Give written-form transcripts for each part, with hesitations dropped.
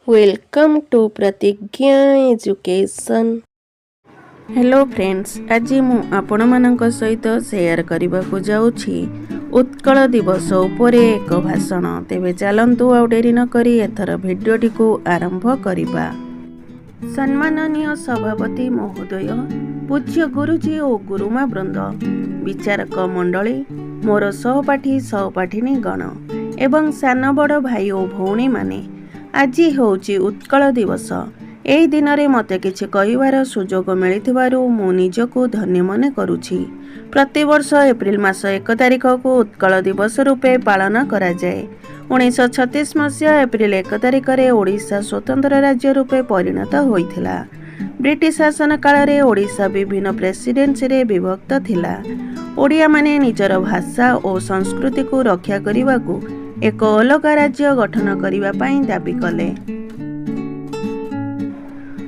Welcome to प्रतिज्ञा education. Hello friends, आज मु आपण मानक सहित शेयर करने को जाऊँगी उत्कल दिवस उपरे एक भाषण। तेबे चलंतु आउ डेरी न करी एथर भिडियोटी को आरंभ करिबा। सम्माननीय सभापति महोदय, पूज्य गुरुजी और गुरुमा वृंद, विचारक मंडली, मोर सहपाठी सहपाठिनी गण एवं सान बड़ भाई और भौणी माने, आज होची उत्कल दिवस। एही दिन रे मते किछि कहिवार सुजोग मिलिथिबारु मु निजको धन्य मने करुछि। प्रति वर्ष एप्रिल मास 1 तारिख को उत्कल दिवस रूपे पालन करा जाए। 1936 मसीहा एप्रिल 1 तारिख रे ओडिशा स्वतंत्र राज्य रूपे परिणत होइथिला। ब्रिटिश शासन काल रे ओडिशा विभिन्न प्रेसिडेंसी रे विभक्त थिला। ओडिया माने निजर भाषा और संस्कृति को रक्षा करने को एक अलग राज्य गठन करने पाई दाबी कले।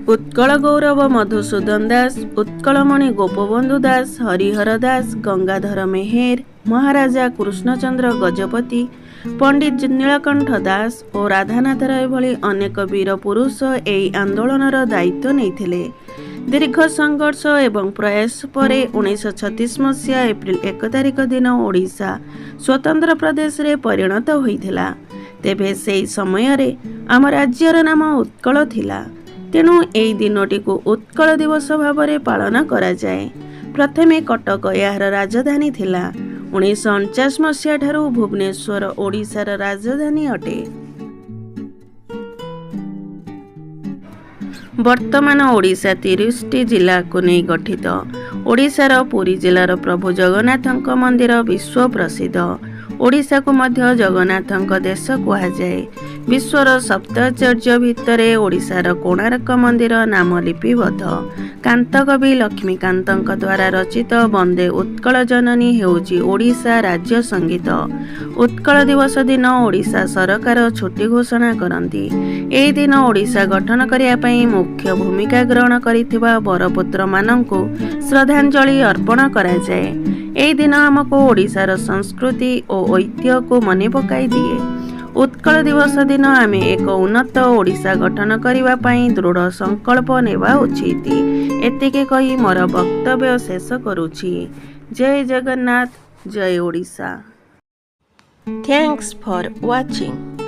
उत्कल गौरव मधुसूदन दास, उत्कलमणि गोपबंधु दास, हरिहर दास, गंगाधर मेहेर, महाराजा कृष्णचंद्र गजपति, पंडित नीलकंठ दास और राधानाथ राय भली अनेक वीर पुरुष एही आंदोलनर दायित्व नेइथिले। दीर्घ संघर्ष एवं प्रयास पर 1936 मसीहा एप्रिल 1 तारिख दिन ओडिशा स्वतंत्र प्रदेश रे परिणत होइथिला। तेबे सेही समय रे आम राज्यर नाम उत्कल थिला। तेणु एही दिनटी को उत्कल दिवस भाव में पालन करा जाए। प्रथमे कटक यार राजधानी थिला। 1949 मसीहा ठारू भुवनेश्वर ओडिशार राजधानी अटे। वर्तमान ओडिशा 30टी जिला को नहीं गठित। ओडिशार पुरी जिलार प्रभु जगन्नाथଙ୍କ मंदिर विश्व प्रसिद्ध। ओडिशा को मध्य जगन्नाथଙ୍କ देश कहुए। विश्वर सप्ताचार्य भितर ओडिशार कोणार्क मंदिर नाम लिपिबद्ध। कांतकवि लक्ष्मीकांतଙ୍କ द्वारा रचित वंदे उत्कल जननी हेउची ओडिशा राज्य संगीत। उत्कल दिवस दिन ओडिशा सरकार छुट्टी घोषणा करती। एही दिन ओडिशा गठन करने पाई मुख्य भूमिका ग्रहण करिथिबा बरपुत्र मानंकु श्रद्धांजलि अर्पण करा जाए। एही दिन हमको ओडिशार संस्कृति और ऐतिह्य को मने पकाई दिए। उत्कल दिवस दिन आमे एक उन्नत ओडिशा गठन करने पाई दृढ़ संकल्प नेबा उचित। एतिके कही मोर वक्तव्य शेष करुछि। जय जगन्नाथ, जय ओडिशा। Thanks for watching.